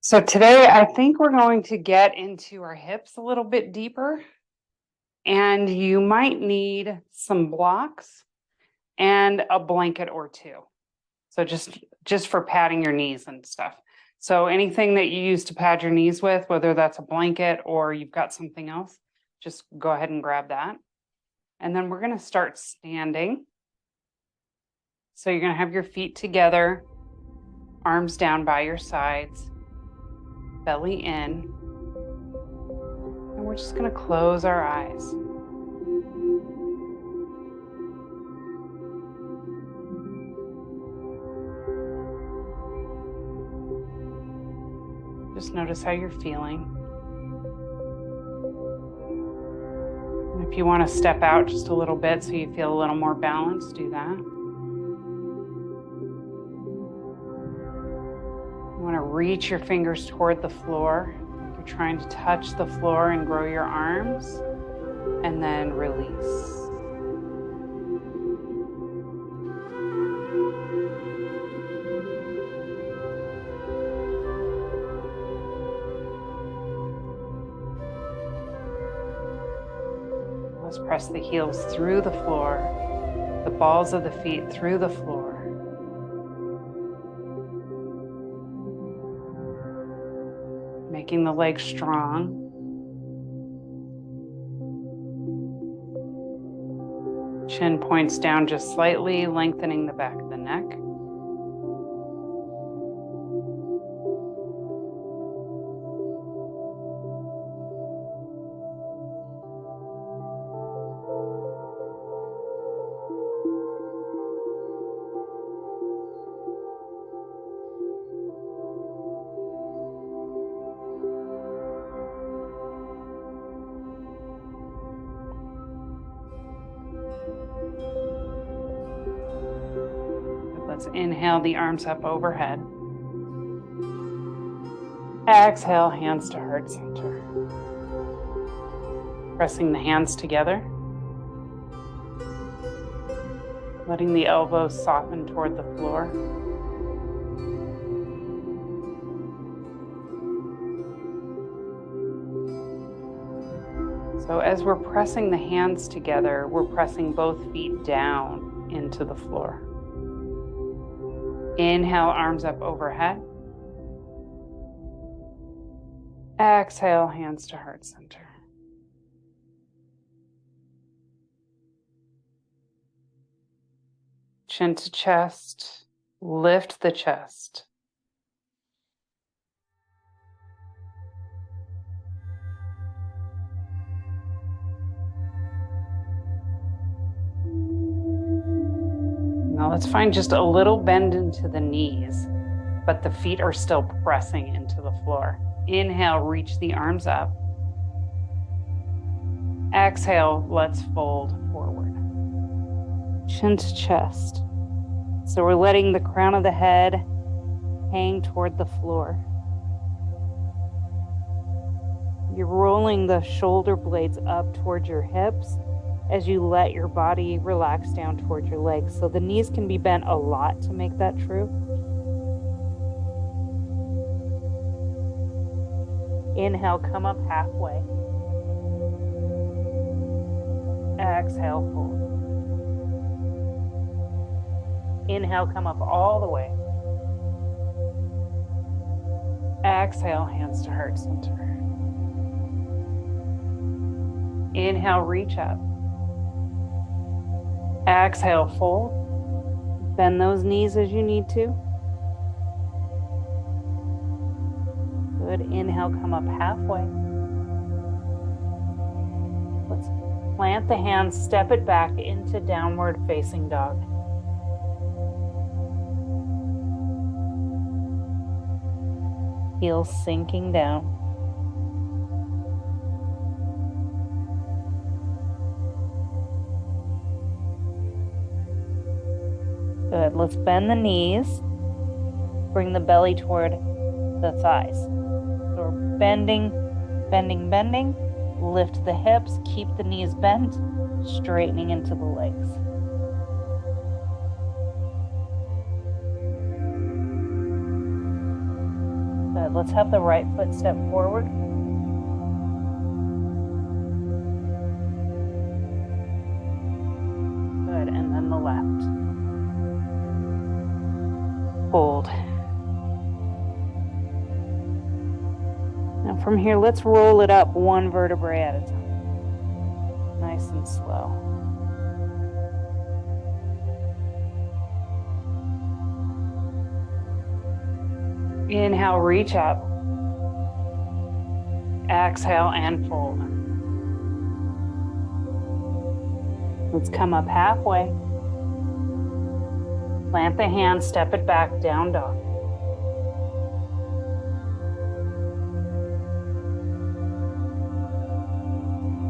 So today, I think we're going to get into our hips a little bit deeper, and you might need some blocks and a blanket or two. So just for padding your knees and stuff. So anything that you use to pad your knees with, whether that's a blanket or you've got something else, just go ahead and grab that. And then we're going to start standing. So you're going to have your feet together, arms down by your sides, belly in. And we're just going to close our eyes. Just notice how you're feeling. And if you want to step out just a little bit so you feel a little more balanced, do that. You want to reach your fingers toward the floor. You're trying to touch the floor and grow your arms, and then release. Let's press the heels through the floor, the balls of the feet through the floor. Making the legs strong. Chin points down just slightly, lengthening the back of the neck. Let's inhale the arms up overhead. Exhale, hands to heart center. Pressing the hands together. Letting the elbows soften toward the floor. So as we're pressing the hands together, we're pressing both feet down into the floor. Inhale, arms up overhead. Exhale, hands to heart center. Chin to chest, lift the chest. Now let's find just a little bend into the knees, but the feet are still pressing into the floor. Inhale, reach the arms up. Exhale, let's fold forward. Chin to chest. So we're letting the crown of the head hang toward the floor. You're rolling the shoulder blades up towards your hips as you let your body relax down toward your legs. So the knees can be bent a lot to make that true. Inhale, come up halfway. Exhale, fold. Inhale, come up all the way. Exhale, hands to heart center. Inhale, reach up. Exhale, fold. Bend those knees as you need to. Good. Inhale, come up halfway. Let's plant the hands, step it back into downward facing dog. Heels sinking down. Good. Let's bend the knees. Bring the belly toward the thighs. So we're bending, bending, bending. Lift the hips. Keep the knees bent. Straightening into the legs. Good. Let's have the right foot step forward. Good. And then the left. Hold. Now from here, let's roll it up one vertebrae at a time. Nice and slow. Inhale, reach up. Exhale and fold. Let's come up halfway. Plant the hand, step it back, down dog.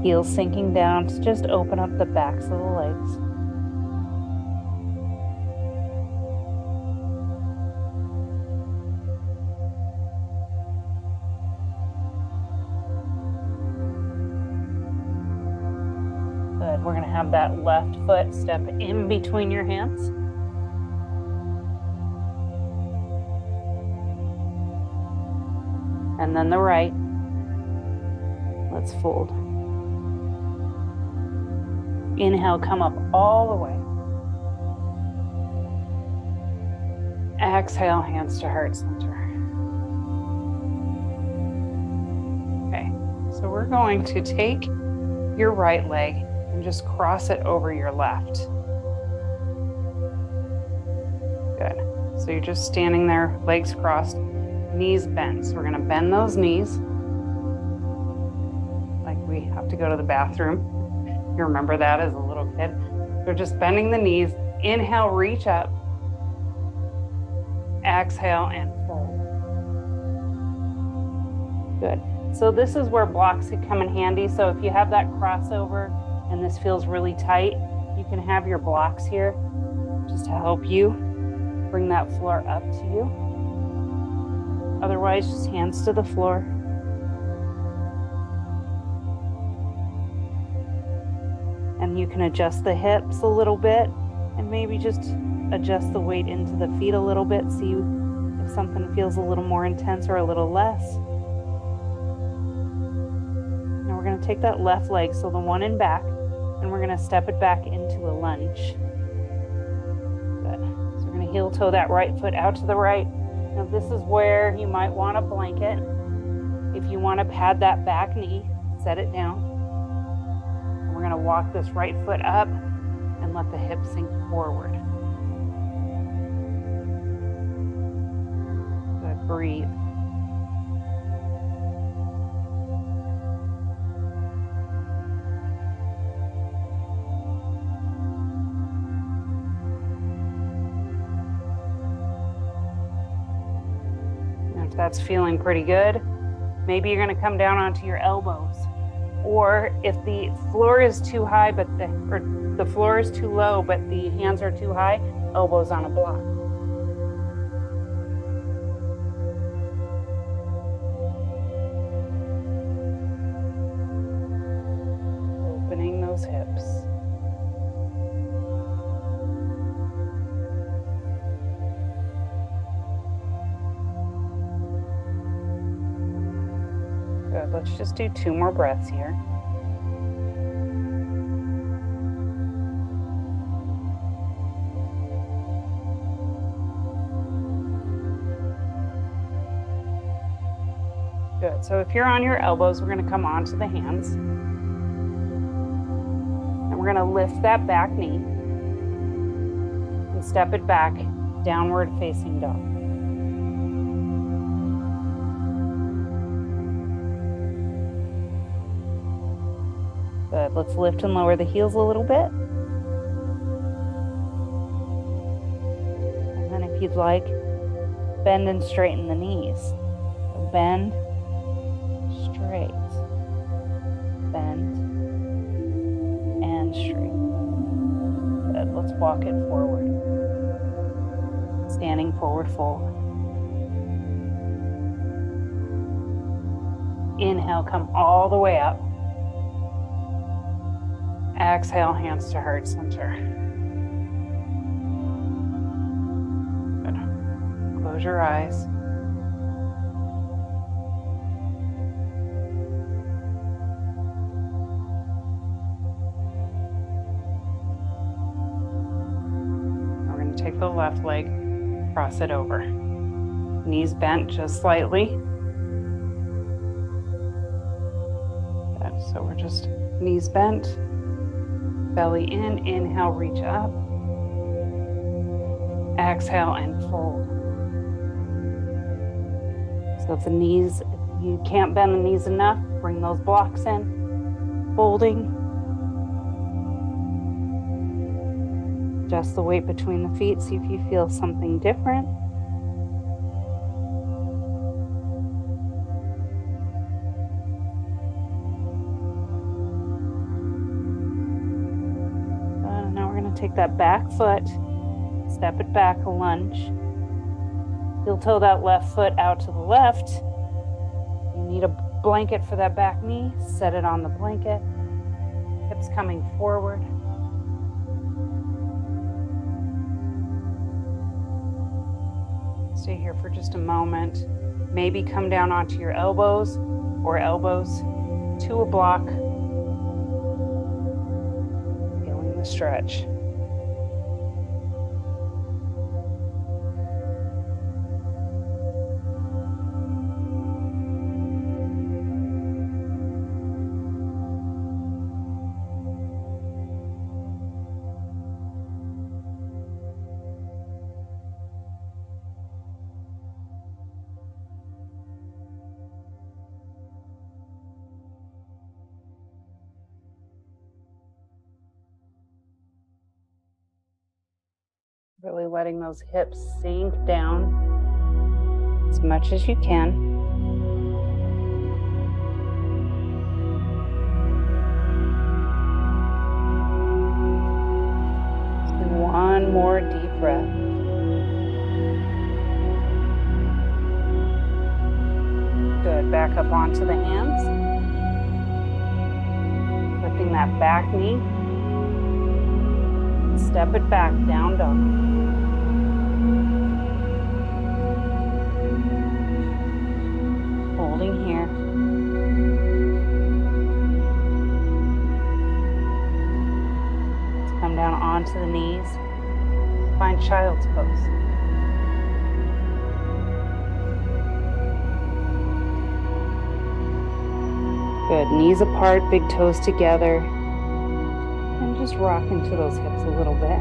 Heels sinking down to just open up the backs of the legs. Good. We're going to have that left foot step in between your hands. And then the right. Let's fold. Inhale, come up all the way. Exhale, hands to heart center. Okay, so we're going to take your right leg and just cross it over your left. Good. So you're just standing there, legs crossed, knees bent. So we're going to bend those knees like we have to go to the bathroom. You remember that as a little kid. So just bending the knees. Inhale, reach up. Exhale and fold. Good. So this is where blocks could come in handy. So if you have that crossover and this feels really tight, you can have your blocks here just to help you bring that floor up to you. Otherwise, just hands to the floor. And you can adjust the hips a little bit and maybe just adjust the weight into the feet a little bit. See if something feels a little more intense or a little less. Now we're going to take that left leg, so the one in back, and we're going to step it back into a lunge. Good. So we're going to heel toe that right foot out to the right. Now this is where you might want a blanket. If you want to pad that back knee, set it down. We're going to walk this right foot up and let the hip sink forward. Good. Breathe. If that's feeling pretty good, maybe you're going to come down onto your elbows. Or if the floor is too high, but the floor is too low, but the hands are too high, elbows on a block. Opening those hips. Good. Let's just do 2 more breaths here. Good. So if you're on your elbows, we're going to come onto the hands. And we're going to lift that back knee and step it back, downward facing dog. Good. Let's lift and lower the heels a little bit. And then if you'd like, bend and straighten the knees. So bend, straight, bend, and straight. Good. Let's walk it forward. Standing forward fold. Inhale, come all the way up. Exhale, hands to heart center. Good. Close your eyes. take the left leg, cross it over. Knees bent just slightly. Good. So we're just knees bent, belly in, inhale, reach up. Exhale and fold. So if you can't bend the knees enough, bring those blocks in, folding. Adjust the weight between the feet, see if you feel something different. Now we're going to take that back foot, step it back, a lunge. Heel toe that left foot out to the left. You need a blanket for that back knee. Set it on the blanket. Hips coming forward. Stay here for just a moment. Maybe come down onto your elbows or elbows to a block. Feeling the stretch. Really letting those hips sink down as much as you can. And one more deep breath. Good. Back up onto the hands. Lifting that back knee. Step it back, down dog. Holding here. Let's come down onto the knees. Find child's pose. Good. Knees apart, big toes together. And just rock into those hips a little bit.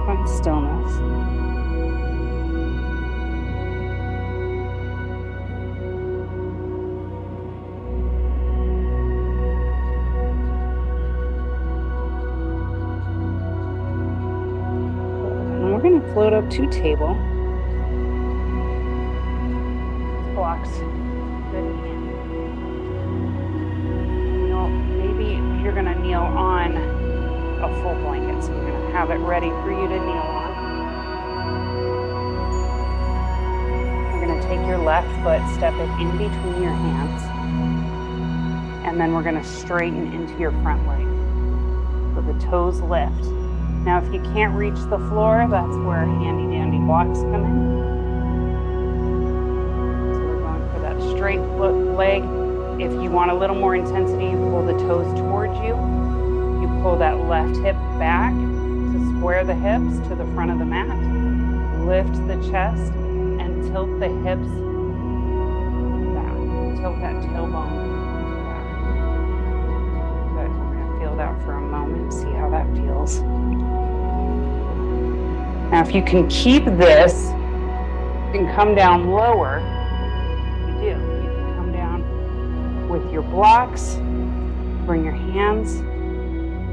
Find stillness. And we're going to float up to table. Blocks good and handy. Maybe you're going to kneel on a full blanket, so you're going to have it ready for you to kneel on. You're going to take your left foot, step it in between your hands, and then we're going to straighten into your front leg. So the toes lift. Now if you can't reach the floor, that's where handy dandy blocks come in. Straight leg. If you want a little more intensity, you pull the toes towards you. You pull that left hip back to square the hips to the front of the mat. Lift the chest and tilt the hips back. Tilt that tailbone back. Good. We're going to feel that for a moment. See how that feels. Now, if you can keep this, you can come down lower. You can come down with your blocks, bring your hands,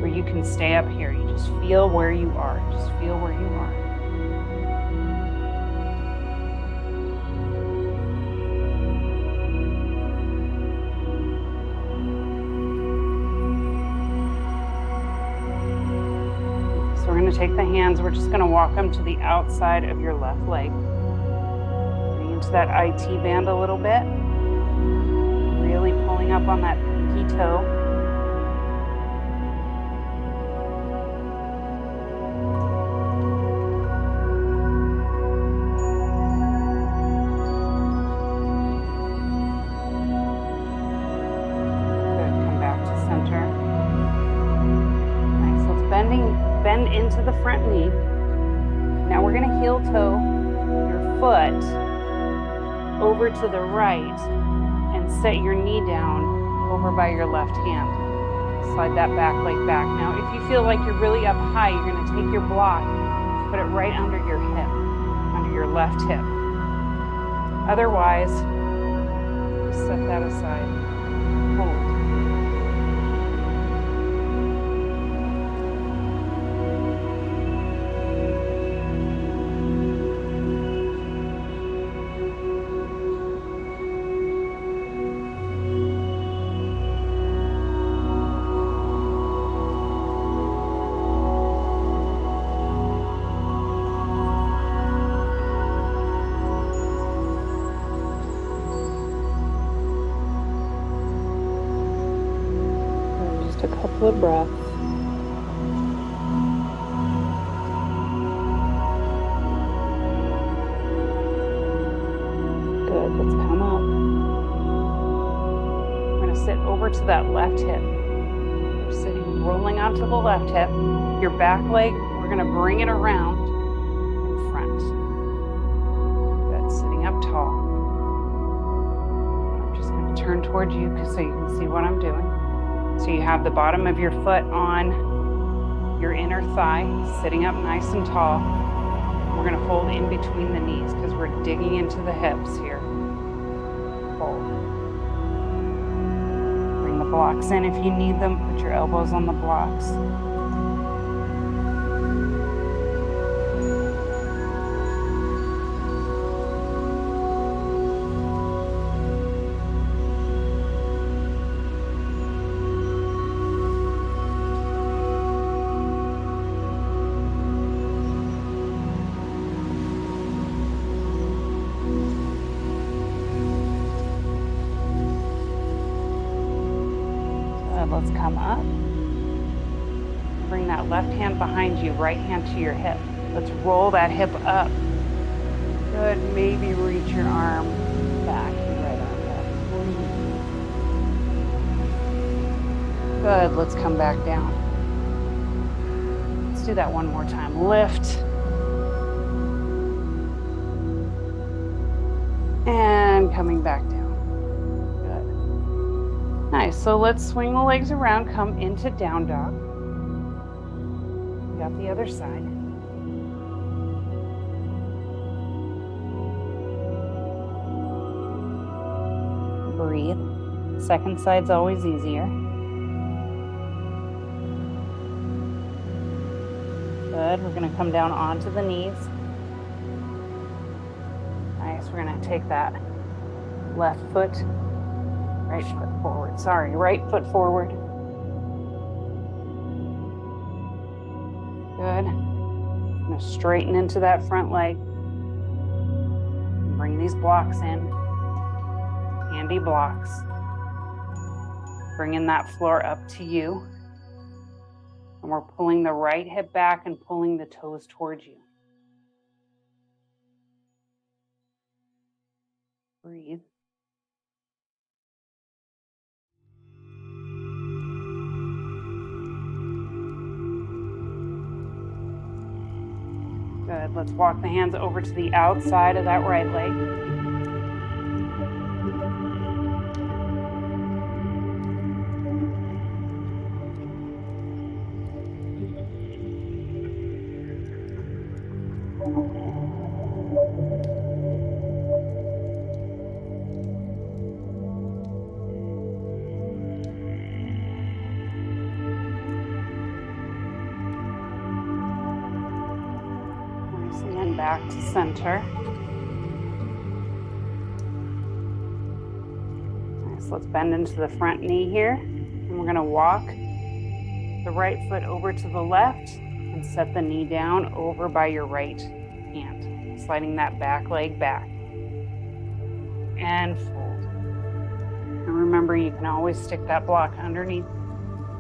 or you can stay up here. You just feel where you are. Just feel where you are. So we're going to take the hands. We're just going to walk them to the outside of your left leg. Into that IT band a little bit. Really pulling up on that pinky toe. bend into the front knee. Now we're going to heel toe your foot over to the right and set your knee down over by your left hand. Slide that back leg back. Now, if you feel like you're really up high, you're going to take your block, put it right under your hip, under your left hip. Otherwise, set that aside. Hold. A couple of breaths. Good, let's come up. We're going to sit over to that left hip. We're sitting, rolling onto the left hip. Your back leg, we're going to bring it around in front. Good, sitting up tall. I'm just going to turn towards you so you can see what I'm doing. So you have the bottom of your foot on your inner thigh, sitting up nice and tall. We're going to fold in between the knees because we're digging into the hips here. Fold. Bring the blocks in if you need them. Put your elbows on the blocks. Let's come up. Bring that left hand behind you, right hand to your hip. Let's roll that hip up. Good, maybe reach your arm back, your right arm back. Good, let's come back down. Let's do that one more time. Lift. And coming back down. Nice, so let's swing the legs around, come into down dog. We got the other side. Breathe. Second side's always easier. Good, we're gonna come down onto the knees. Nice, we're gonna take that left foot, right foot forward, right foot forward. Good. I'm gonna straighten into that front leg. Bring these blocks in. Handy blocks. Bringing that floor up to you. And we're pulling the right hip back and pulling the toes towards you. Breathe. Good. Let's walk the hands over to the outside of that right leg. Back to center. Nice, let's bend into the front knee here. And we're gonna walk the right foot over to the left and set the knee down over by your right hand, sliding that back leg back. And fold. And remember, you can always stick that block underneath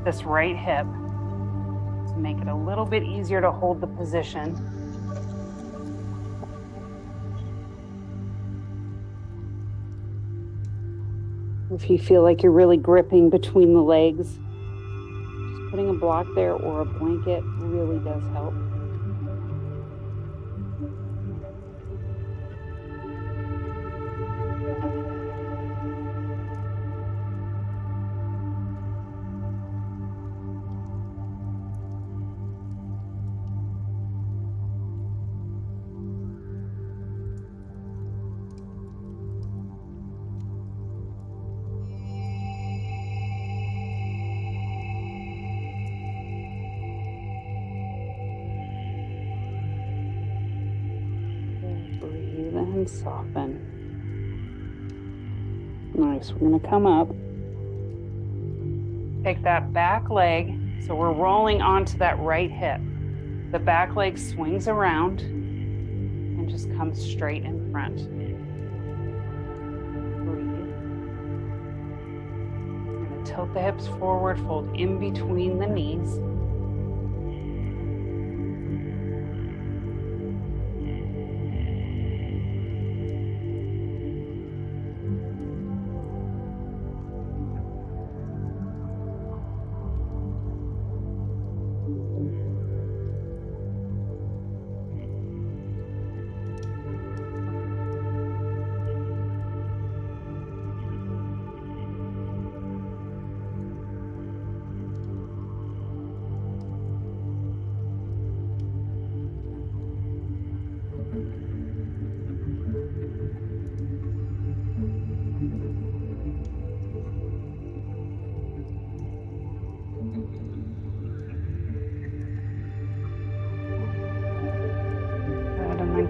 this right hip to make it a little bit easier to hold the position. If you feel like you're really gripping between the legs, just putting a block there or a blanket really does help. Breathe and soften. Nice. We're going to come up. Take that back leg. So we're rolling onto that right hip. The back leg swings around and just comes straight in front. Breathe. You're going to tilt the hips forward, fold in between the knees.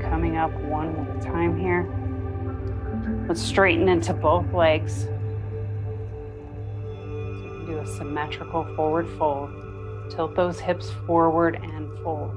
Coming up one more time here. Let's straighten into both legs. So you can do a symmetrical forward fold. Tilt those hips forward and fold.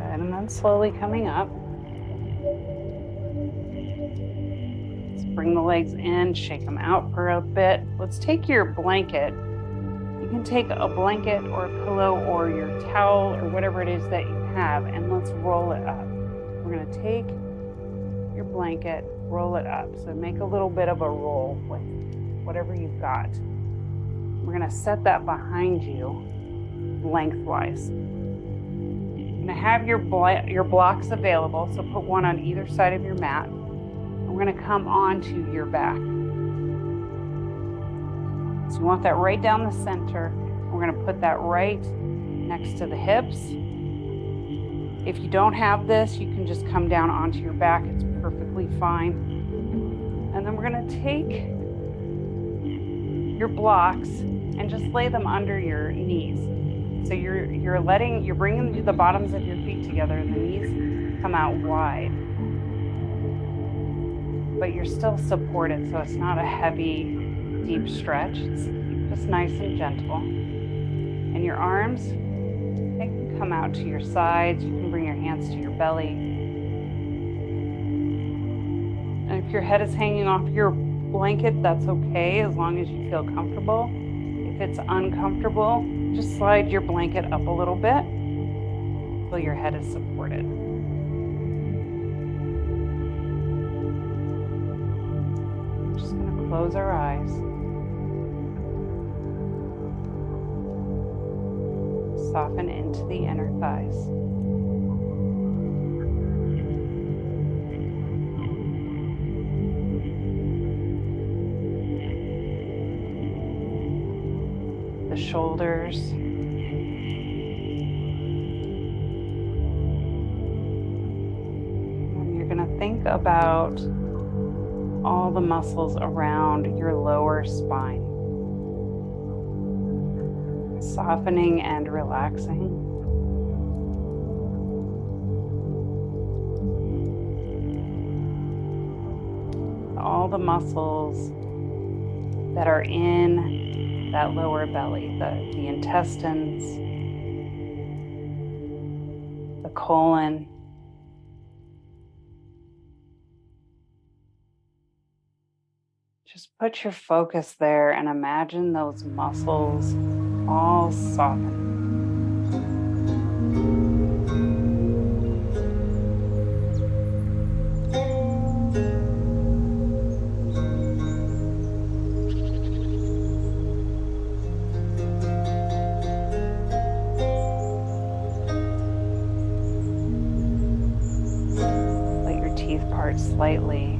And then slowly coming up. Let's bring the legs in, shake them out for a bit. Let's take your blanket. You can take a blanket or a pillow or your towel or whatever it is that you have, and let's roll it up. We're going to take your blanket, roll it up. So make a little bit of a roll with whatever you've got. We're going to set that behind you lengthwise. You're going to have your blocks available, so put one on either side of your mat. And we're going to come onto your back. So you want that right down the center. We're going to put that right next to the hips. If you don't have this, you can just come down onto your back. It's perfectly fine. And then we're going to take your blocks and just lay them under your knees. So you're bringing the bottoms of your feet together and the knees come out wide. But you're still supported, so it's not a heavy, deep stretch. It's just nice and gentle. And your arms, they can come out to your sides. You can bring your hands to your belly. And if your head is hanging off your blanket, that's okay, as long as you feel comfortable. If it's uncomfortable, just slide your blanket up a little bit so your head is supported. We're just going to close our eyes. Soften into the inner thighs. The shoulders. And you're going to think about all the muscles around your lower spine. Softening and relaxing. all the muscles that are in that lower belly, the intestines, the colon. Just put your focus there and imagine those muscles all softening. Let your teeth part slightly.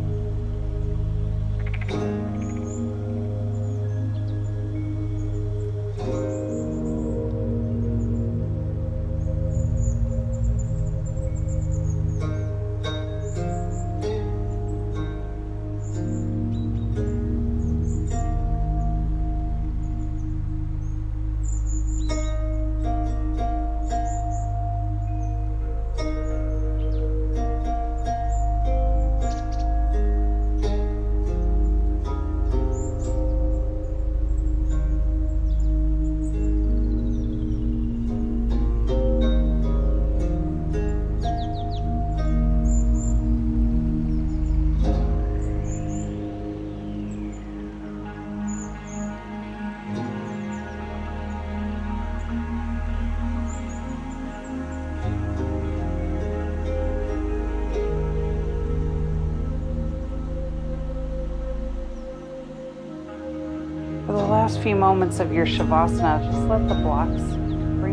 For the last few moments of your Shavasana, just bring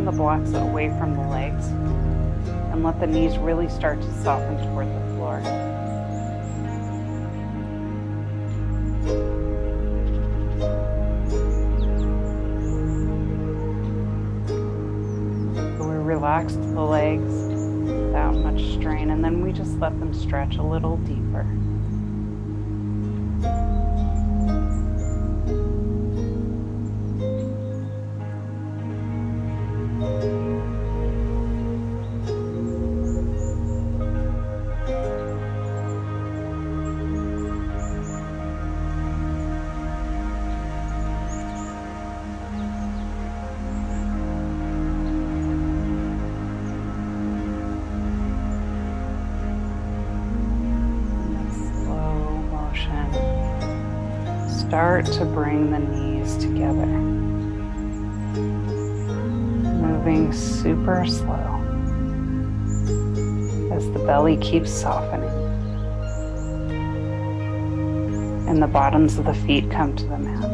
the blocks away from the legs and let the knees really start to soften toward the floor. So we relax the legs without much strain, and then we just let them stretch a little deeper. Start to bring the knees together, moving super slow as the belly keeps softening and the bottoms of the feet come to the mat.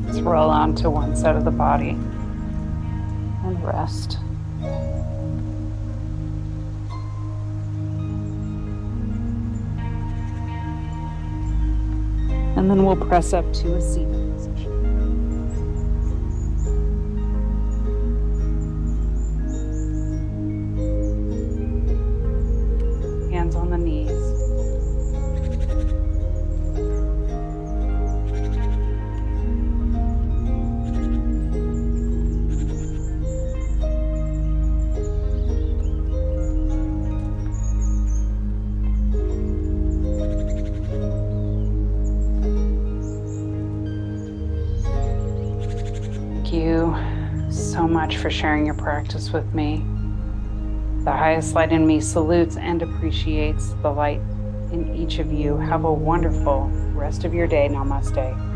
Let's roll onto one side of the body. Rest. And then we'll press up to a seated position. Hands on the knees. Thank you so much for sharing your practice with me. The highest light in me salutes and appreciates the light in each of you. Have a wonderful rest of your day. Namaste.